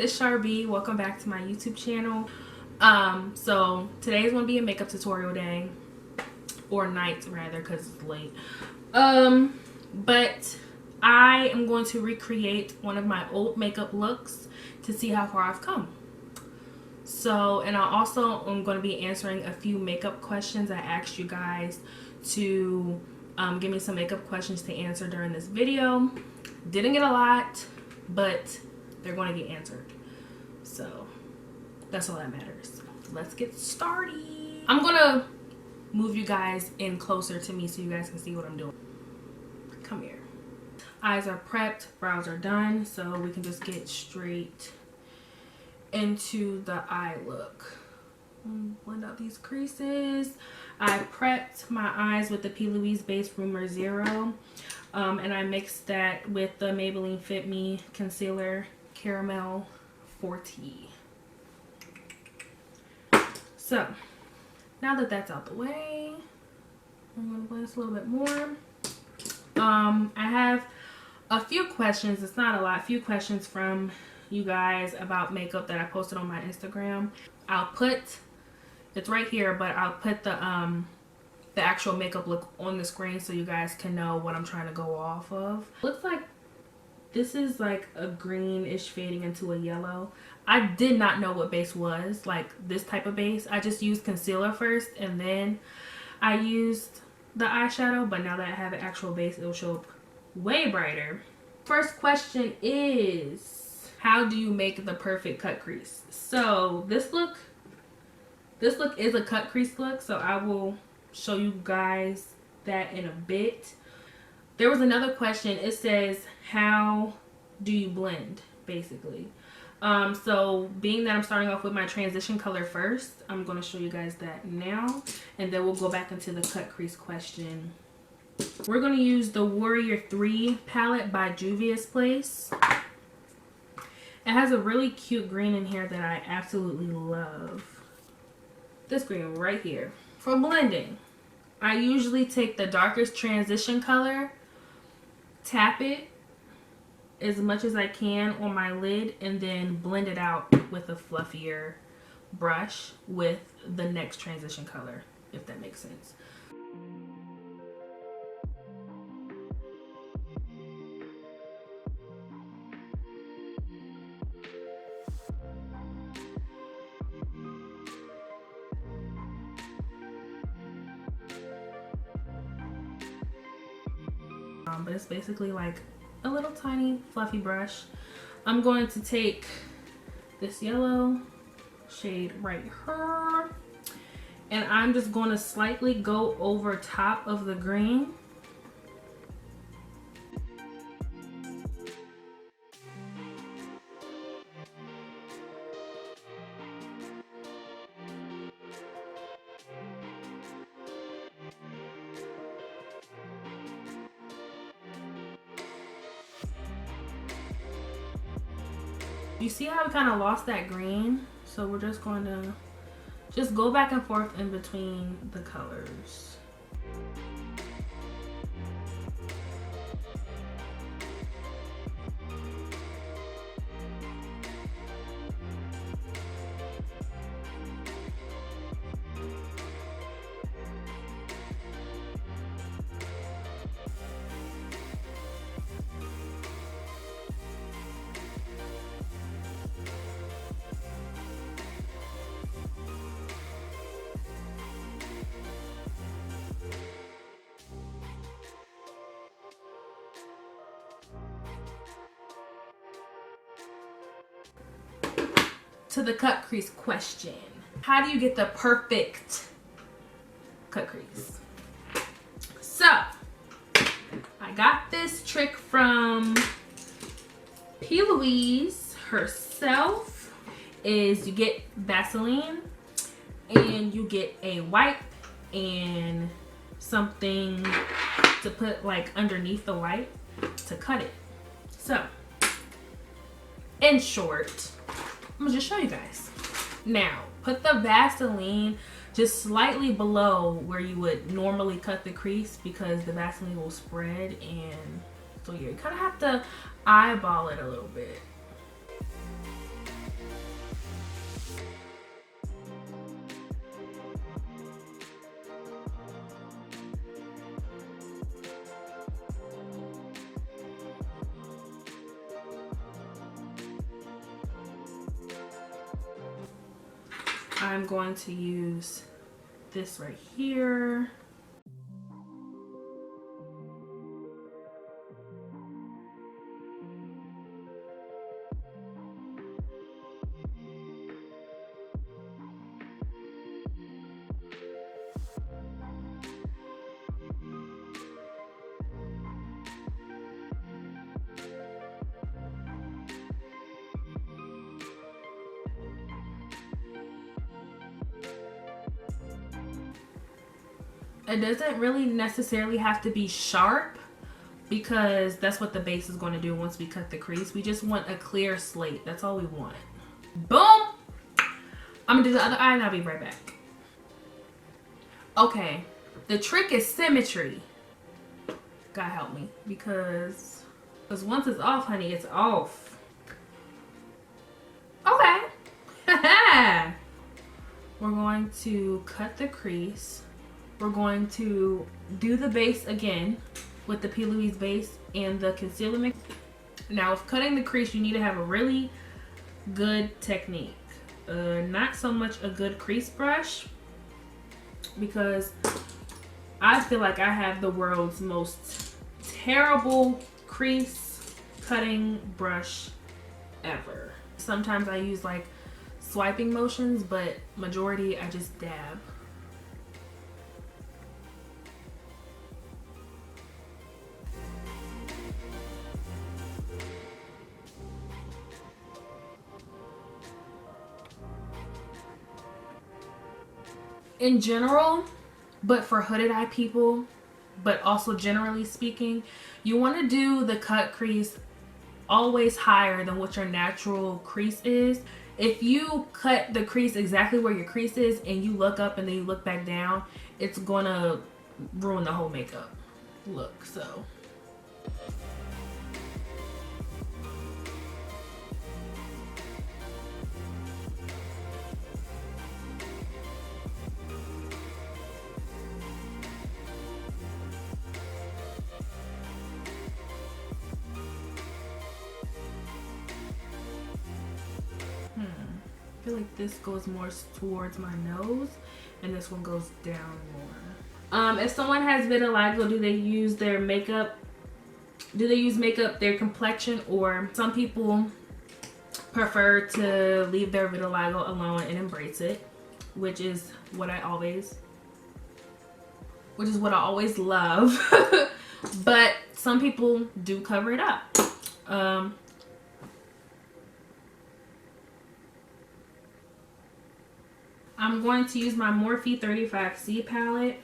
it's Charby. Welcome back to my YouTube channel. So today is going to be a makeup tutorial day, or night rather, because it's late. But I am going to recreate one of my old makeup looks to see how far I've come. So, and I also am going to be answering a few makeup questions. I asked you guys to give me some makeup questions to answer during this video. Didn't get a lot, but they're going to get answered. So that's all that matters. Let's get started. I'm going to move you guys in closer to me so you guys can see what I'm doing. Come here. Eyes are prepped, brows are done, so we can just get straight into the eye look. Blend out these creases. I prepped my eyes with the P. Louise Base Rumor Zero, and I mixed that with the Maybelline Fit Me Concealer Caramel 4T. So now that that's out the way, I'm going to blend this a little bit more. I have a few questions. It's not a lot. A few questions from you guys about makeup that I posted on my Instagram. I'll put, it's right here, but I'll put the actual makeup look on the screen so you guys can know what I'm trying to go off of. Looks like this is like a greenish fading into a yellow. I did not know what base was, like this type of base. I just used concealer first and then I used the eyeshadow, but now that I have an actual base, it'll show up way brighter. First question is, how do you make the perfect cut crease? So this look is a cut crease look, so I will show you guys that in a bit. There was another question. It says, how do you blend, basically? So being that I'm starting off with my transition color first, I'm going to show you guys that now, and then we'll go back into the cut crease question. We're going to use the Warrior 3 palette by Juvia's Place. It has a really cute green in here that I absolutely love. This green right here. For blending, I usually take the darkest transition color, tap it as much as I can on my lid, and then blend it out with a fluffier brush with the next transition color, if that makes sense. But it's basically like a little tiny fluffy brush. I'm going to take this yellow shade right here, and I'm just going to slightly go over top of the green. You see how we kind of lost that green? So we're just going to just go back and forth in between the colors. To the cut crease question. How do you get the perfect cut crease? So, I got this trick from P. Louise herself. Is you get Vaseline and you get a wipe and something to put like underneath the wipe to cut it. So, in short, I'm gonna just show you guys. Now, put the Vaseline just slightly below where you would normally cut the crease because the Vaseline will spread, and so yeah, you kind of have to eyeball it a little bit. I'm going to use this right here. It doesn't really necessarily have to be sharp because that's what the base is going to do once we cut the crease. We just want a clear slate. That's all we want. Boom! I'm gonna do the other eye and I'll be right back. Okay, the trick is symmetry. God help me, because once it's off, honey, it's off. Okay. We're going to cut the crease. We're going to do the base again with the P. Louise base and the concealer mix. Now, with cutting the crease, you need to have a really good technique. Not so much a good crease brush, because I feel like I have the world's most terrible crease cutting brush ever. Sometimes I use like swiping motions, but majority I just dab. In general, but for hooded eye people, but also generally speaking, you want to do the cut crease always higher than what your natural crease is. If you cut the crease exactly where your crease is and you look up and then you look back down, it's gonna ruin the whole makeup look. So I feel like this goes more towards my nose and this one goes down more. If someone has vitiligo, do they use their makeup? Do they use makeup their complexion, or some people prefer to leave their vitiligo alone and embrace it, which is what I always love. But some people do cover it up. I'm going to use my Morphe 35C palette.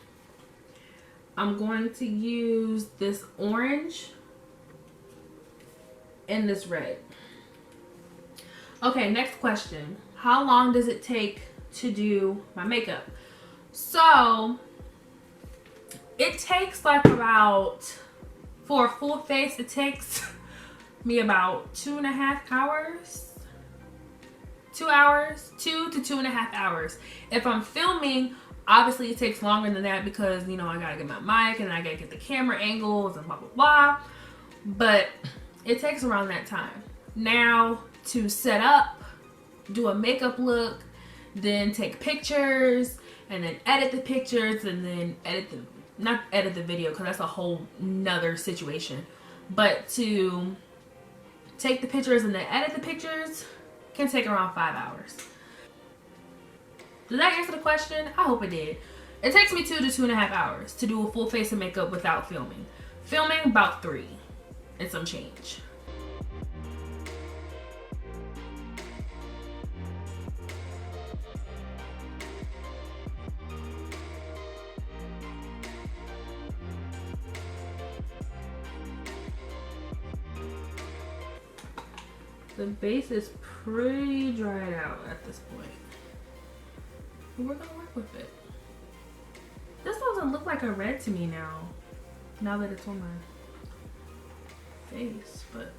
I'm going to use this orange and this red. Okay, next question. How long does it take to do my makeup? So, it takes like about, for a full face, it takes me about 2.5 hours. 2 hours, 2 to 2.5 hours. If I'm filming, obviously it takes longer than that because, you know, I gotta get my mic and I gotta get the camera angles and blah, blah, blah. But it takes around that time. Now, to set up, do a makeup look, then take pictures, and then edit the pictures, and then not edit the video because that's a whole nother situation. But to take the pictures and then edit the pictures can take around 5 hours. Did that answer the question? I hope it did. It takes me 2 to 2.5 hours to do a full face of makeup without filming. Filming, about 3 and some change. The base is pretty dried out at this point. But we're gonna work with it. This doesn't look like a red to me now that it's on my face, but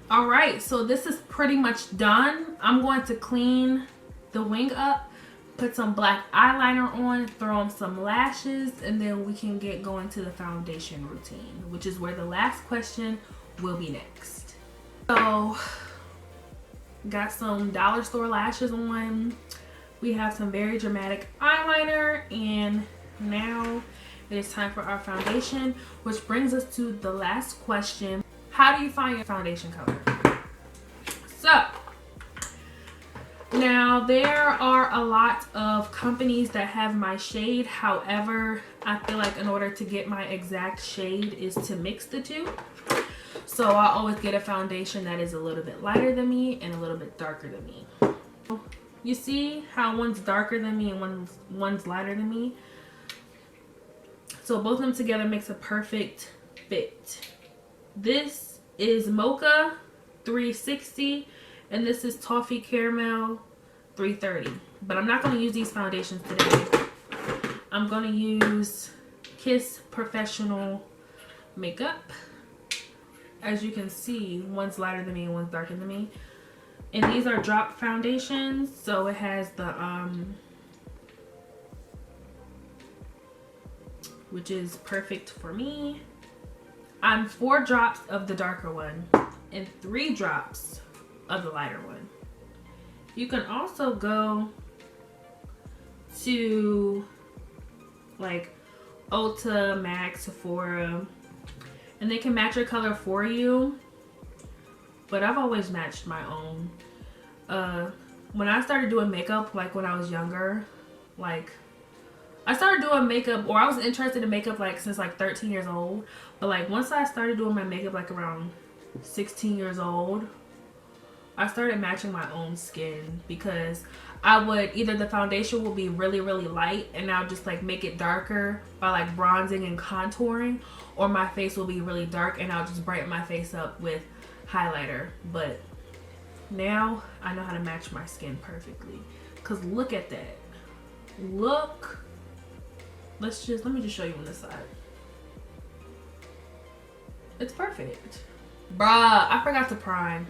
All right, so this is pretty much done. I'm going to clean the wing up, put some black eyeliner on, throw on some lashes, and then we can get going to the foundation routine, which is where the last question will be next. So, got some dollar store lashes on. We have some very dramatic eyeliner, and now it is time for our foundation, which brings us to the last question. How do you find your foundation color? So, now there are a lot of companies that have my shade. However, I feel like in order to get my exact shade is to mix the two. So I always get a foundation that is a little bit lighter than me and a little bit darker than me. You see how one's darker than me and one's lighter than me? So both of them together makes a perfect fit. This is Mocha 360 and this is Toffee Caramel 330. But I'm not going to use these foundations today. I'm going to use Kiss Professional Makeup. As you can see, one's lighter than me and one's darker than me. And these are drop foundations, so it has the which is perfect for me. I'm 4 drops of the darker one and 3 drops of the lighter one. You can also go to like Ulta, MAC, Sephora, and they can match your color for you. But I've always matched my own. When I started doing makeup, like when I was younger, like I started doing makeup, or I was interested in makeup like since like 13 years old. But like once I started doing my makeup like around 16 years old, I started matching my own skin, because I would either the foundation will be really light and I'll just like make it darker by like bronzing and contouring, or my face will be really dark and I'll just brighten my face up with highlighter. But now I know how to match my skin perfectly, because look at that. Look, let me just show you on this side. It's perfect. Bruh, I forgot to prime.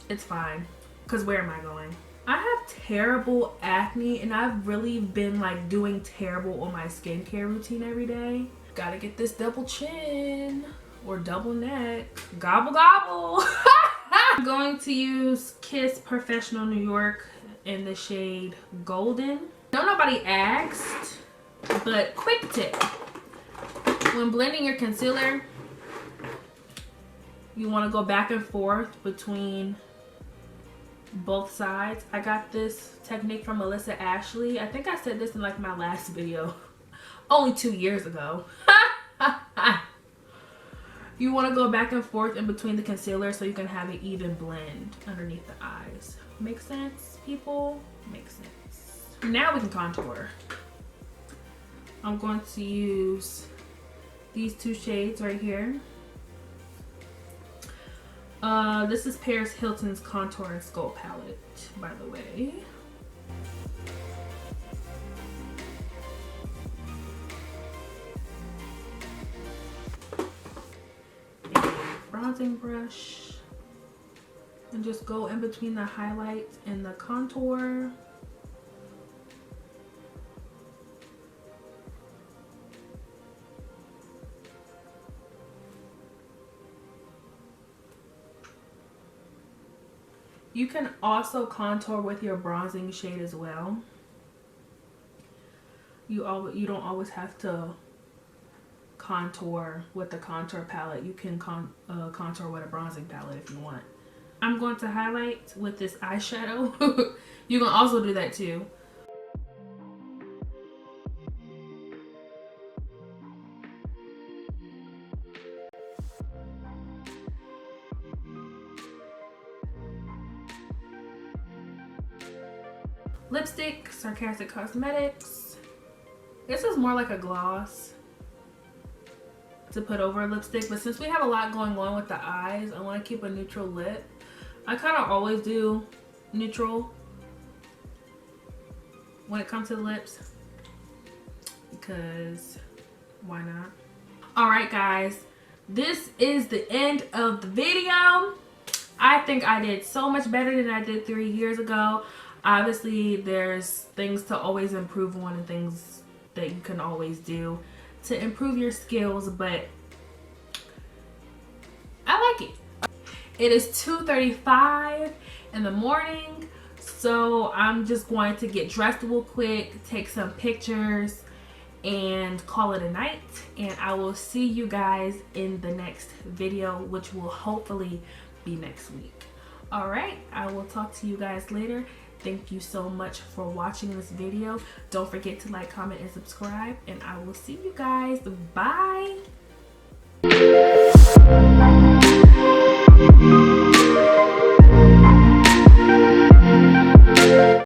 It's fine, because where am I going? I have terrible acne and I've really been like doing terrible on my skincare routine every day. Gotta get this double chin or double neck. Gobble gobble. I'm going to use Kiss Professional New York in the shade Golden. No, nobody asked, but quick tip. When blending your concealer, you want to go back and forth between both sides. I got this technique from Melissa Ashley. I think I said this in like my last video only 2 years ago. You want to go back and forth in between the concealer so you can have an even blend underneath the eyes. Make sense, people? Makes sense. Now we can contour. I'm going to use these 2 shades right here. This is Paris Hilton's Contour and Sculpt palette, by the way. A bronzing brush, and just go in between the highlights and the contour. You can also contour with your bronzing shade as well. You don't always have to contour with the contour palette. You can contour with a bronzing palette if you want. I'm going to highlight with this eyeshadow. You can also do that too. Lipstick, Sarcastic Cosmetics. This is more like a gloss to put over a lipstick, but since we have a lot going on with the eyes, I want to keep a neutral lip. I kind of always do neutral when it comes to the lips, because why not? Alright guys, this is the end of the video. I think I did so much better than I did 3 years ago. Obviously, there's things to always improve on and things that you can always do to improve your skills, but I like it. It is 2:35 in the morning, so I'm just going to get dressed real quick, take some pictures, and call it a night. And I will see you guys in the next video, which will hopefully be next week. All right, I will talk to you guys later. Thank you so much for watching this video. Don't forget to like, comment, and subscribe, and I will see you guys. Bye.